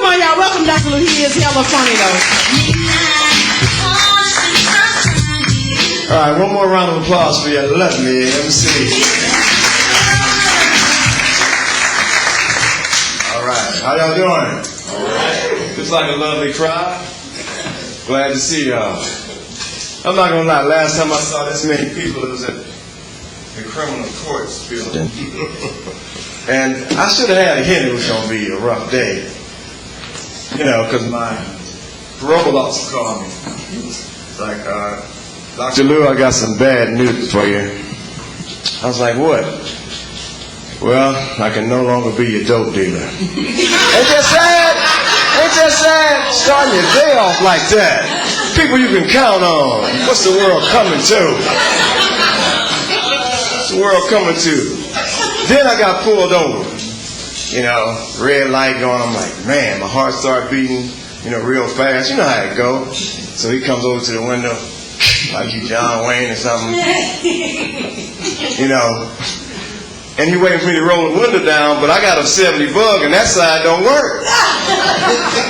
Come on, y'all. Welcome Dr. Lou. He is hella funny, though. All right, one more round of applause for your lovely MC. All right, how y'all doing? All right. Looks like a lovely crowd. Glad to see y'all. I'm not gonna lie, last time I saw this many people, it was at the criminal courts building. And I should have had a hint it was gonna be a rough day. You know, because my parole officer called me. Like, Dr. Lou, I got some bad news for you. I was like, what? Well, I can no longer be your dope dealer. Ain't that sad? Ain't that sad? Starting your day off like that. People you can count on. What's the world coming to? What's the world coming to? Then I got pulled over. You know, red light going. I'm like, man, my heart started beating, you know, real fast. You know how it go. So he comes over to the window, like he's John Wayne or something. You know. And he waiting for me to roll the window down, but I got a 70 bug and that side don't work.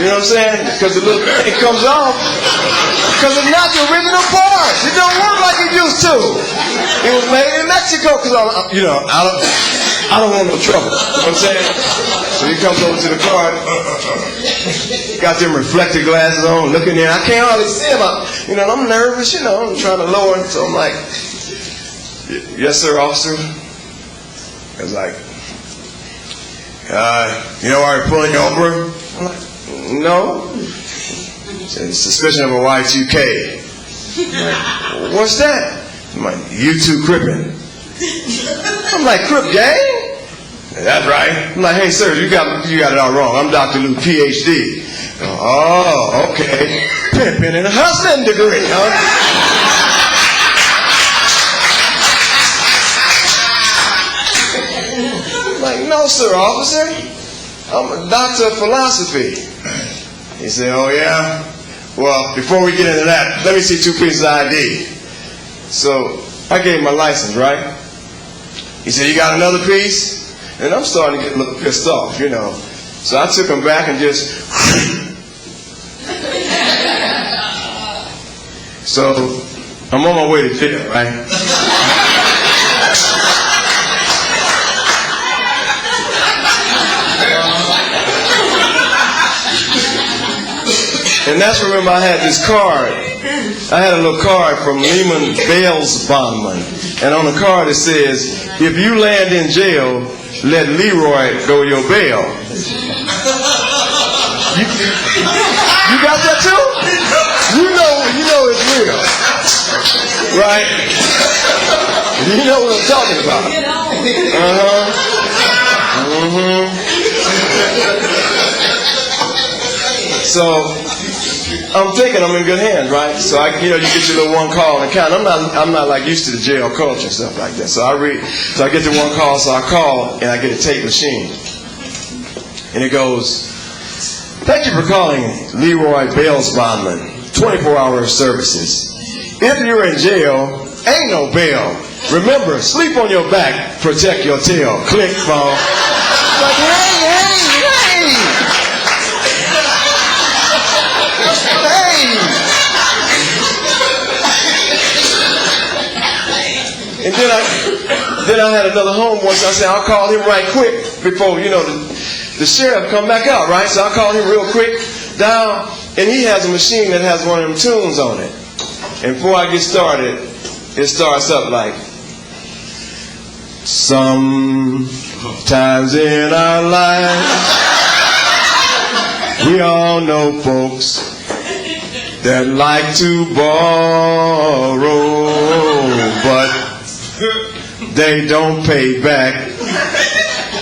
You know what I'm saying? Because the little thing comes off. Because it's not the original part. It don't work like it used to. It was made in Mexico because I don't want no trouble. You know what I'm saying? So he comes over to the car, got them reflective glasses on, looking in. I can't hardly see him. I'm nervous, I'm trying to lower him. So I'm like, yes, sir, officer. I was like, why you're pulling you over? I'm like, no. Said, suspicion of a Y2K. I'm like, what's that? I'm like, U2 crippin'. I'm like, Crip gang? That's right. I'm like, hey sir, you got it all wrong. I'm Dr. Lou, PhD. Oh, okay. Pimping and a hustling degree, huh? Like, no, sir, officer. I'm a doctor of philosophy. He said, oh, yeah? Well, before we get into that, let me see 2 pieces of ID. So I gave him my license, right? He said, you got another piece? And I'm starting to get a little pissed off, So I took him back and just... So I'm on my way to jail, right? And that's remember I had this card. I had a little card from Lehman Bail's bondman. And on the card it says, if you land in jail, let Leroy go your bail. You got that too? You know it's real. Right? You know what I'm talking about. So I'm thinking I'm in good hands, right? So you get your little one call and count. I'm not like used to the jail culture and stuff like that. So I get the one call, so I call and I get a tape machine. And it goes, thank you for calling Leroy Bail's bondman, 24-hour services. If you're in jail, ain't no bail. Remember, sleep on your back, protect your tail. Click, phone. Like, hey. And then I had another home once. I said, I'll call him right quick before, the sheriff come back out, right? So I called him real quick, down, and he has a machine that has one of them tunes on it. And before I get started, it starts up like, sometimes in our lives, we all know folks that like to borrow, but they don't pay back,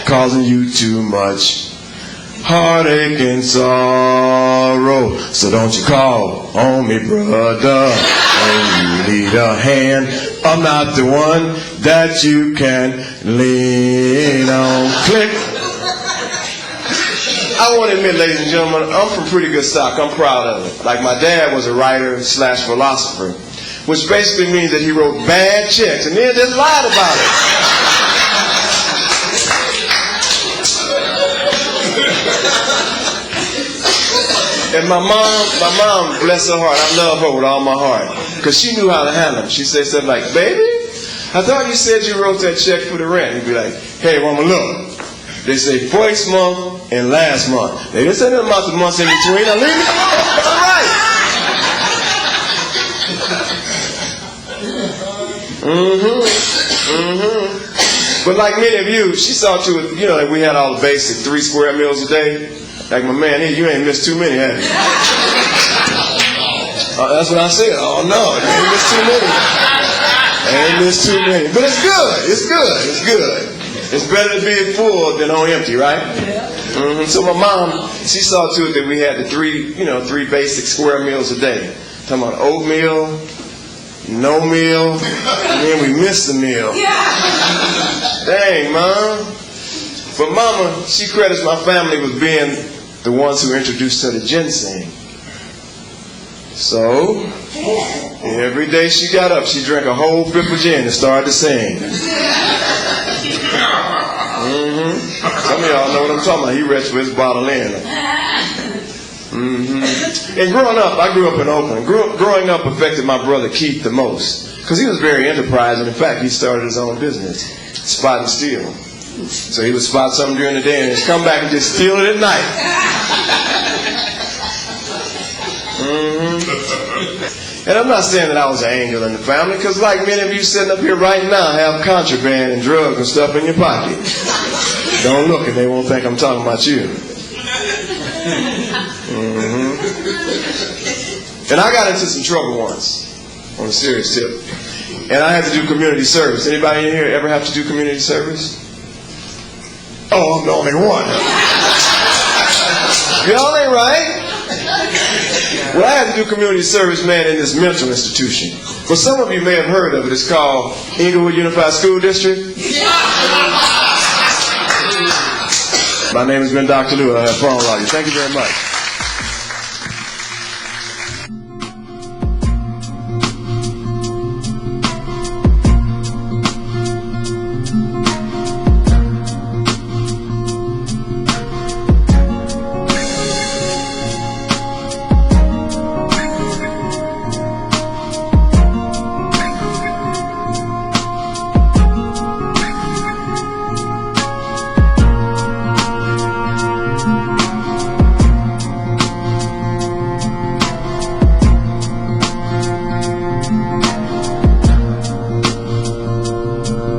causing you too much heartache and sorrow. So don't you call on me, brother, when you need a hand. I'm not the one that you can lean on. Click. I want to admit, ladies and gentlemen, I'm from pretty good stock. I'm proud of it. Like my dad was a writer / philosopher, which basically means that he wrote bad checks and then just lied about it. And my mom, bless her heart, I love her with all my heart, because she knew how to handle them. She said something like, baby, I thought you said you wrote that check for the rent. He'd be like, hey, woman, look. They say first month and last month. They didn't say nothing about the months in between. Now leave me alone. All right. But like many of you, she saw to it, you know, like we had all the basic 3 square meals a day. Like my man here, you ain't missed too many, have you? That's what I said. Oh no, you ain't missed too many. Ain't missed too many. But it's good. It's good. It's good. It's better to be full than on empty, right? So my mom, she saw to it that we had the 3 basic square meals a day. Talking about oatmeal, no meal, and then we missed the meal. Dang, Mom. But Mama, she credits my family with being the ones who introduced her to ginseng. So, every day she got up, she drank a whole 5th of gin and started to sing. Some of y'all know what I'm talking about. He reached for his bottle in. And growing up, I grew up in Oakland. Growing up affected my brother Keith the most, because he was very enterprising. In fact, he started his own business, spot and steal. So he would spot something during the day and just come back and just steal it at night. And I'm not saying that I was an angel in the family, because like many of you sitting up here right now have contraband and drugs and stuff in your pocket. Don't look and they won't think I'm talking about you. And I got into some trouble once, on a serious tip. And I had to do community service. Anybody in here ever have to do community service? Oh, I'm the only one. Y'all ain't right. Well, I had to do community service, man, in this mental institution. Well, some of you may have heard of it. It's called Inglewood Unified School District. My name has been Dr. Lou. I have fun with all you. Thank you very much.